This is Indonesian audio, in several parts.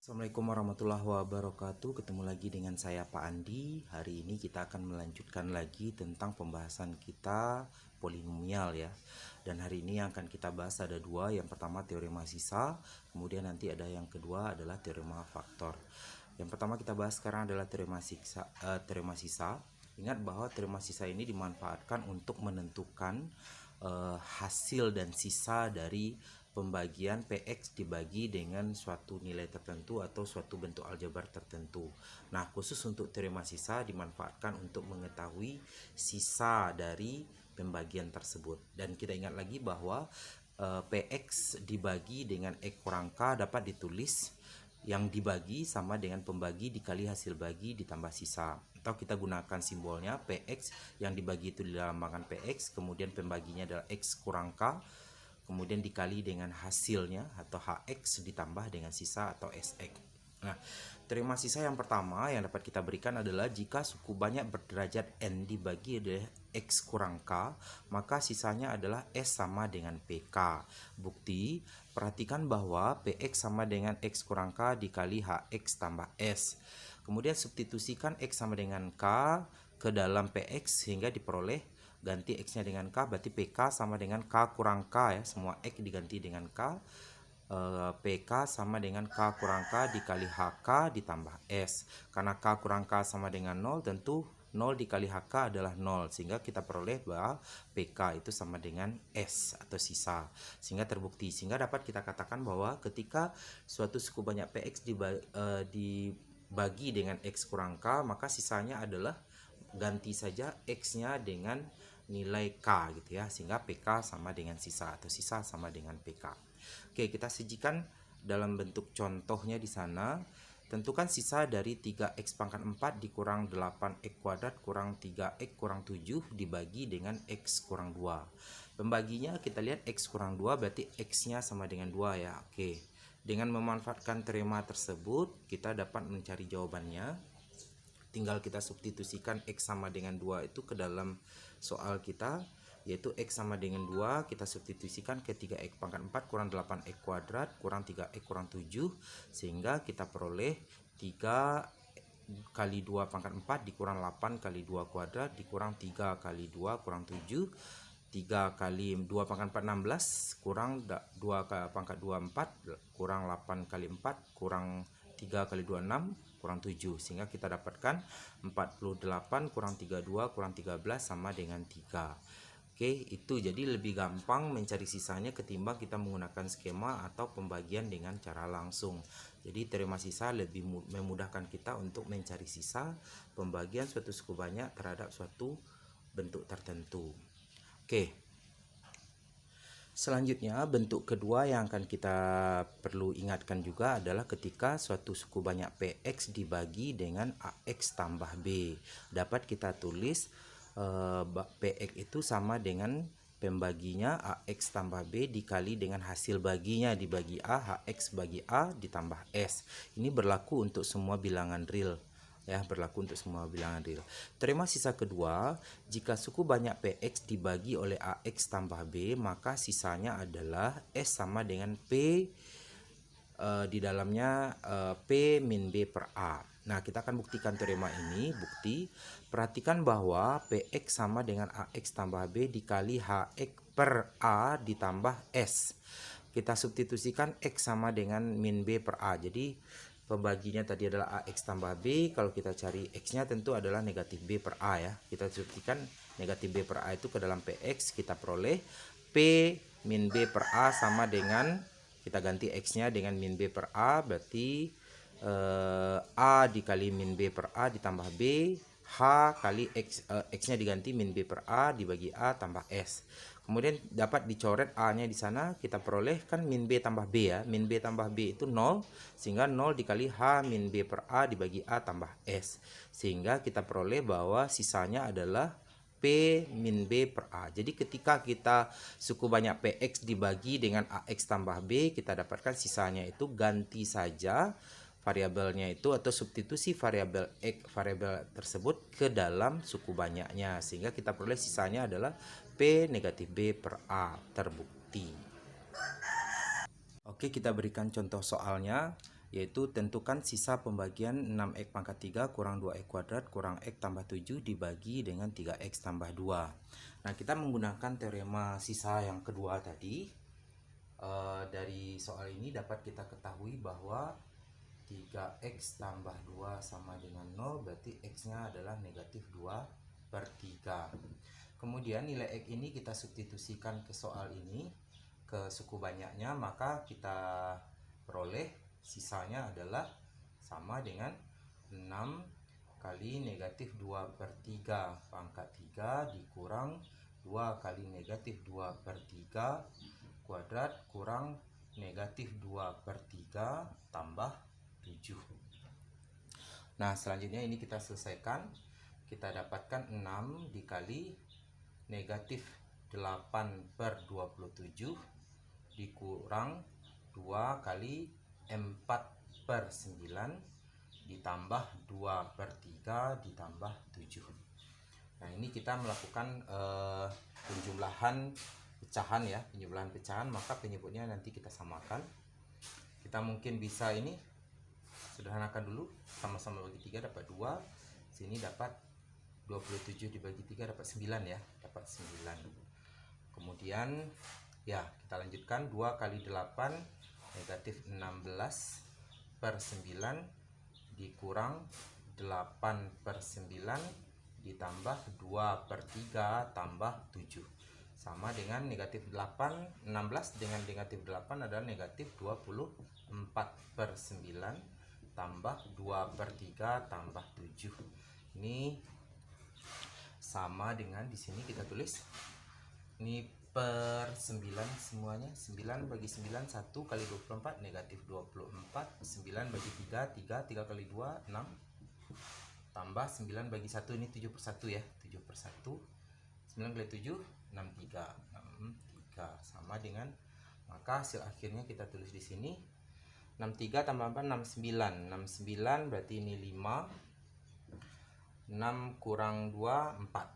Assalamualaikum warahmatullahi wabarakatuh. Ketemu lagi dengan saya Pak Andi. Hari ini kita akan melanjutkan lagi tentang pembahasan kita polinomial ya. Dan hari ini yang akan kita bahas ada dua. Yang pertama teorema sisa, kemudian nanti ada yang kedua adalah teorema faktor. Yang pertama kita bahas sekarang adalah teorema sisa. Ingat bahwa teorema sisa ini dimanfaatkan untuk menentukan hasil dan sisa dari pembagian PX dibagi dengan suatu nilai tertentu atau suatu bentuk aljabar tertentu. Nah, khusus untuk teorema sisa dimanfaatkan untuk mengetahui sisa dari pembagian tersebut. Dan kita ingat lagi bahwa PX dibagi dengan X kurang K dapat ditulis yang dibagi sama dengan pembagi dikali hasil bagi ditambah sisa. Atau kita gunakan simbolnya PX, yang dibagi itu dilambangkan PX, kemudian pembaginya adalah X kurang K, kemudian dikali dengan hasilnya atau HX ditambah dengan sisa atau SX. Nah, teorema sisa yang pertama yang dapat kita berikan adalah jika suku banyak berderajat N dibagi oleh X kurang K, maka sisanya adalah S sama dengan PK. Bukti, perhatikan bahwa PX sama dengan X kurang K dikali HX tambah S. Kemudian substitusikan X sama dengan K ke dalam PX sehingga diperoleh ganti X nya dengan K, berarti PK sama dengan K kurang K ya, semua X diganti dengan K. PK sama dengan K kurang K dikali HK ditambah S. Karena K kurang K sama dengan 0, tentu 0 dikali HK adalah 0, sehingga kita peroleh bahwa PK itu sama dengan S atau sisa. Sehingga terbukti, sehingga dapat kita katakan bahwa ketika suatu suku banyak PX dibagi dengan X kurang K, maka sisanya adalah ganti saja X-nya dengan nilai K gitu ya, sehingga PK sama dengan sisa atau sisa sama dengan PK. Oke, kita sajikan dalam bentuk contohnya di sana. Tentukan sisa dari 3x pangkat 4 dikurang 8x kuadrat kurang 3x kurang 7 dibagi dengan x kurang 2. Pembaginya kita lihat x kurang 2 berarti x-nya sama dengan 2 ya. Oke. Dengan memanfaatkan teorema tersebut, kita dapat mencari jawabannya. Tinggal kita substitusikan X sama dengan 2 itu ke dalam soal kita, yaitu X sama dengan 2 kita substitusikan ke 3x pangkat 4 kurang 8x kuadrat kurang 3x kurang 7, sehingga kita peroleh 3 kali 2 pangkat 4 dikurang 8 kali 2 kuadrat dikurang 3 kali 2 kurang 7, 3 kali 2 pangkat 4 16 kurang 2 pangkat 2 4 kurang 8 kali 4 kurang 3 kali 2 6 kurang 7, sehingga kita dapatkan 48 kurang 32 kurang 13 sama dengan 3. Oke, itu jadi lebih gampang mencari sisanya ketimbang kita menggunakan skema atau pembagian dengan cara langsung. Jadi teorema sisa lebih memudahkan kita untuk mencari sisa pembagian suatu suku banyak terhadap suatu bentuk tertentu. Oke. Selanjutnya, bentuk kedua yang akan kita perlu ingatkan juga adalah ketika suatu suku banyak PX dibagi dengan AX tambah B. Dapat kita tulis PX itu sama dengan pembaginya AX tambah B dikali dengan hasil baginya dibagi A, HX bagi A ditambah S. Ini berlaku untuk semua bilangan real. Ya, berlaku untuk semua bilangan real. Teorema sisa kedua, jika suku banyak PX dibagi oleh AX tambah B, maka sisanya adalah S sama dengan P di dalamnya P min B per A. Nah, kita akan buktikan teorema ini. Bukti, perhatikan bahwa PX sama dengan AX tambah B dikali HX per A ditambah S. Kita substitusikan X sama dengan min B per A. Jadi pembaginya tadi adalah AX tambah B. Kalau kita cari X-nya tentu adalah negatif B per A ya. Kita substitusikan negatif B per A itu ke dalam PX. Kita peroleh P min B per A sama dengan, kita ganti X-nya dengan min B per A. Berarti A dikali min B per A ditambah B. H kali X-nya diganti min B per A dibagi A tambah S. Kemudian dapat dicoret A-nya di sana, kita peroleh kan min B tambah B ya. Min B tambah B itu 0, sehingga 0 dikali H min B per A dibagi A tambah S. Sehingga kita peroleh bahwa sisanya adalah P min B per A. Jadi ketika kita suku banyak PX dibagi dengan AX tambah B, kita dapatkan sisanya itu ganti saja variabelnya itu atau substitusi variabel X, variabel tersebut ke dalam suku banyaknya, sehingga kita peroleh sisanya adalah P negatif B per A. Terbukti. Oke, kita berikan contoh soalnya. yaitu tentukan sisa pembagian 6x pangkat 3 kurang 2x kuadrat kurang x tambah 7 dibagi dengan 3x tambah 2. Nah, kita menggunakan teorema sisa yang kedua tadi. Dari soal ini dapat kita ketahui bahwa 3x tambah 2 sama dengan 0, berarti x-nya adalah negatif 2/3. Kemudian nilai x ini kita substitusikan ke soal ini, ke suku banyaknya, maka kita peroleh sisanya adalah sama dengan 6 kali negatif 2/3 pangkat 3 dikurang 2 kali negatif 2/3 kuadrat kurang negatif 2/3 tambah 7. Nah, selanjutnya ini kita selesaikan. Kita dapatkan 6 dikali negatif 8/27 dikurang 2 kali 4/9 ditambah 2/3 ditambah 7. Nah, ini kita melakukan penjumlahan pecahan ya, penjumlahan pecahan, maka penyebutnya nanti kita samakan. Kita mungkin bisa ini sederhanakan dulu, sama-sama bagi 3 dapat 2, sini dapat 27 dibagi 3 dapat 9 ya, dapat 9. Kemudian ya, kita lanjutkan 2 kali 8 negatif 16/9 dikurang 8/9 ditambah 2/3 tambah 7 sama dengan negatif 8. 16 dengan negatif 8 adalah negatif 24/9 tambah 2/3 tambah 7. Ini sama dengan di sini kita tulis ini per 9 semuanya. 9 bagi 9 1 kali 24 negatif 24. 9 bagi 3 3 kali 2 6 tambah 9 bagi 1 ini 7/1 ya, 7/1. 9 kali 7 63 sama dengan, maka hasil akhirnya kita tulis di sini 63 tambah 4 69. 69 berarti ini 5. 6 kurang 2 4.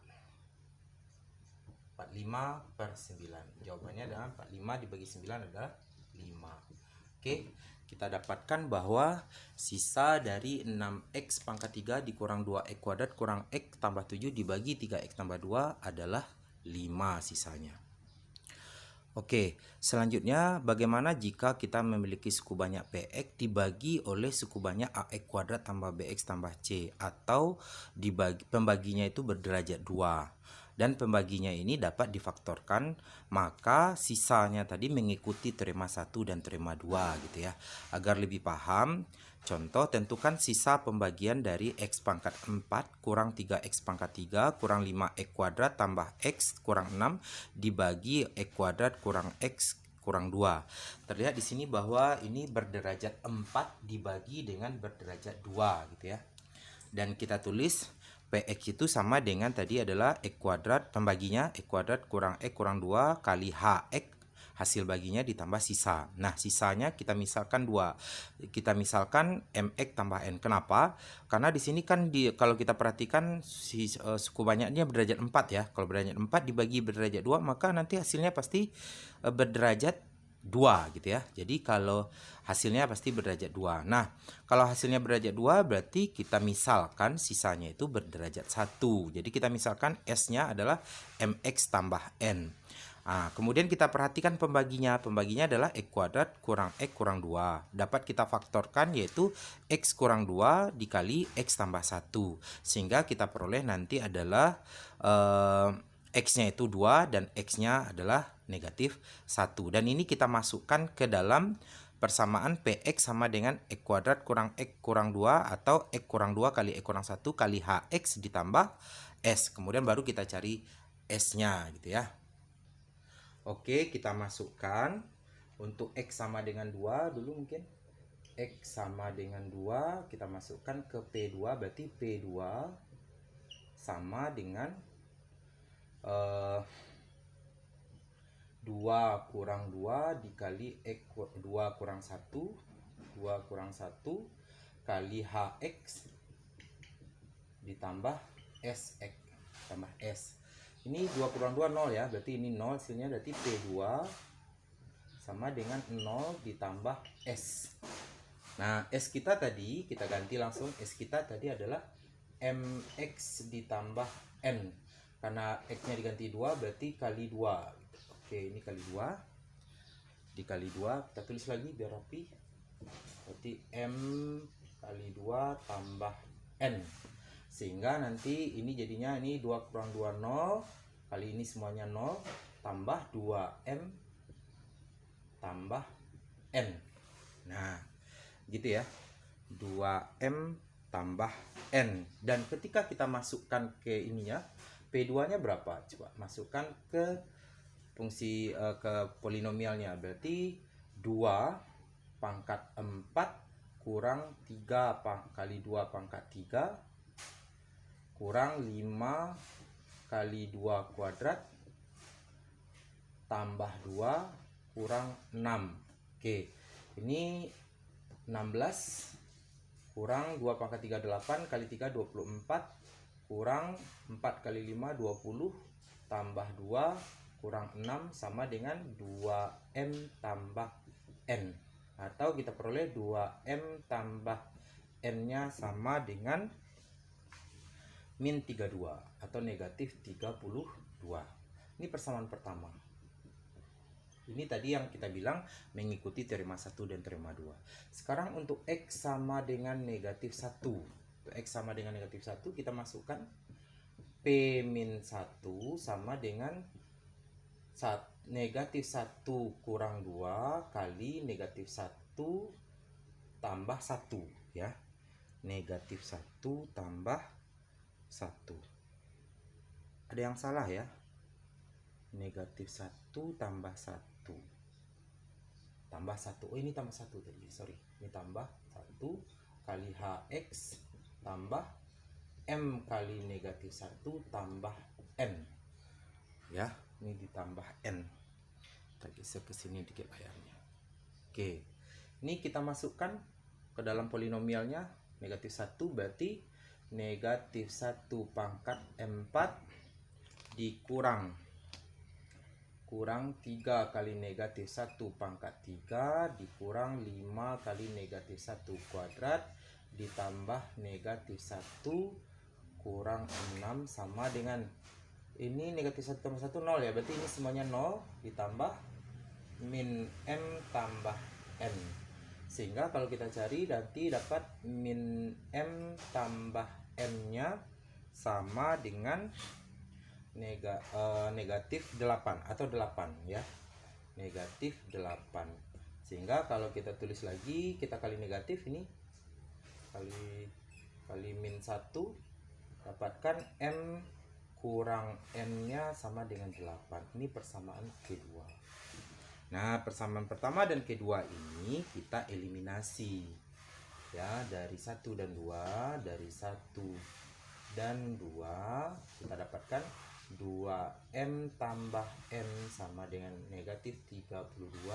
45/9. Jawabannya adalah 45 dibagi 9 adalah 5. Oke, kita dapatkan bahwa sisa dari 6x pangkat 3 dikurang 2x kuadrat kurang x tambah 7 dibagi 3x tambah 2 adalah 5 sisanya. Oke, selanjutnya bagaimana jika kita memiliki suku banyak px dibagi oleh suku banyak ax kuadrat tambah bx tambah c, atau pembaginya itu berderajat 2 dan pembaginya ini dapat difaktorkan, maka sisanya tadi mengikuti teorema 1 dan teorema 2 gitu ya. Agar lebih paham, contoh tentukan sisa pembagian dari x pangkat 4 kurang 3x pangkat 3 kurang 5x kuadrat tambah x kurang 6 dibagi x kuadrat kurang x kurang 2. Terlihat di sini bahwa ini berderajat 4 dibagi dengan berderajat 2 gitu ya. Dan kita tulis px itu sama dengan tadi adalah x kuadrat, pembaginya x kuadrat kurang x kurang 2 kali hx, hasil baginya ditambah sisa. Nah, sisanya kita misalkan 2. Kita misalkan mx tambah n. Kenapa? Karena di sini kan kalau kita perhatikan suku banyaknya berderajat 4 ya. Kalau berderajat 4 dibagi berderajat 2, maka nanti hasilnya pasti berderajat 2 gitu ya. Jadi kalau hasilnya pasti berderajat 2. Nah, kalau hasilnya berderajat 2 berarti kita misalkan sisanya itu berderajat 1. Jadi kita misalkan S-nya adalah mx tambah n. Nah, kemudian kita perhatikan pembaginya. Pembaginya adalah x kuadrat kurang x kurang 2. Dapat kita faktorkan yaitu x kurang 2 dikali x tambah 1. Sehingga kita peroleh nanti adalah x-nya itu 2 dan x-nya adalah negatif 1. Dan ini kita masukkan ke dalam persamaan px sama dengan x kuadrat kurang x kurang 2 atau x kurang 2 kali x kurang 1 kali hx ditambah s. Kemudian baru kita cari s-nya gitu ya. Oke, kita masukkan untuk x sama dengan 2 dulu mungkin. X sama dengan 2 kita masukkan ke P2, berarti P2 sama dengan 2 kurang 2 dikali x 2 kurang 1 kali hx ditambah sx tambah s. Ini 2 kurang 2 0 ya, berarti ini 0, hasilnya berarti P2 sama dengan 0 ditambah s. Nah, S kita tadi kita ganti langsung. S kita tadi adalah MX ditambah N. Karena X-nya diganti 2 berarti kali 2. Oke, ini kali 2. Dikali 2, kita tulis lagi biar rapi. Berarti M kali 2 tambah N. Sehingga nanti ini jadinya ini 2 kurang 2 0. Kali ini semuanya 0 tambah 2M tambah N. Nah, gitu ya. 2M tambah N. Dan ketika kita masukkan ke ininya, P2 nya berapa? Coba masukkan ke fungsi ke polinomialnya. Berarti 2 pangkat 4 kurang 3 kali 2 pangkat 3 kurang 5 kali 2 kuadrat tambah 2 kurang 6. Oke, ini 16 kurang 2 pangkat 3 8 kali 3 24 kurang 4 kali 5 20 tambah 2 kurang 6 sama dengan 2M tambah N. Atau kita peroleh 2M tambah N-nya sama dengan min 32 atau negatif 32. Ini persamaan pertama. Ini tadi yang kita bilang mengikuti teorema 1 dan teorema 2. Sekarang untuk X sama dengan negatif 1. Untuk X sama dengan negatif 1 kita masukkan P min 1 sama dengan negatif 1 kurang 2 kali negatif 1 tambah 1 ya. Negatif 1 tambah 1. Ada yang salah ya. Negatif 1 tambah 1 tambah 1. Oh, ini tambah 1 tadi, sorry. Ini tambah 1 kali HX tambah M kali negatif 1 tambah N. Ya, ini ditambah N. Kita geser ke sini dikit layarnya. Oke. Ini kita masukkan ke dalam polinomialnya. Negatif 1 berarti negatif 1 pangkat 4 dikurang 3 kali negatif 1 pangkat 3 dikurang 5 kali negatif 1 kuadrat ditambah negatif 1 kurang 6 sama dengan ini negatif 1 tambah 1 0 ya. Berarti ini semuanya 0 ditambah min M tambah N. Sehingga kalau kita cari nanti dapat min M tambah M-nya sama dengan negatif 8 atau 8 ya. Negatif 8. Sehingga kalau kita tulis lagi, kita kali negatif ini kali min 1 dapatkan M kurang N-nya sama dengan 8. Ini persamaan kedua. Nah, persamaan pertama dan kedua ini kita eliminasi ya, dari 1 dan 2, dari 1 dan 2 kita dapatkan 2M tambah N sama dengan negatif 32,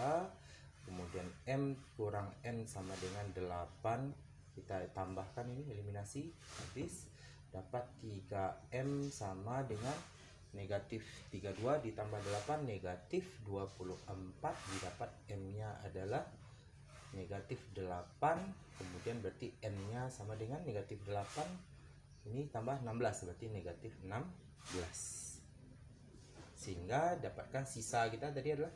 kemudian M kurang N sama dengan 8, kita tambahkan ini eliminasi, habis dapat 3M sama dengan negatif 32 ditambah 8 negatif 24, didapat M-nya adalah negatif 8, kemudian berarti N-nya sama dengan negatif 8, ini tambah 16 berarti negatif 16. Sehingga dapatkan sisa kita tadi adalah,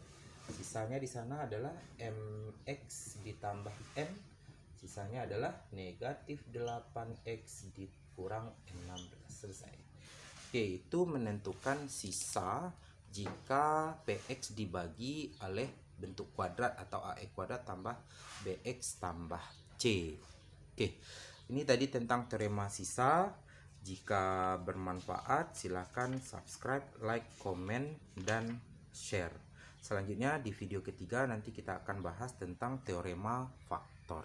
sisanya di sana adalah MX ditambah N, sisanya adalah negatif 8X dikurang 16. Selesai. Oke, itu menentukan sisa jika PX dibagi oleh bentuk kuadrat atau AX kuadrat tambah BX tambah C. Oke, ini tadi tentang teorema sisa. Jika bermanfaat silahkan subscribe, like, komen, dan share. Selanjutnya di video ketiga nanti kita akan bahas tentang teorema faktor.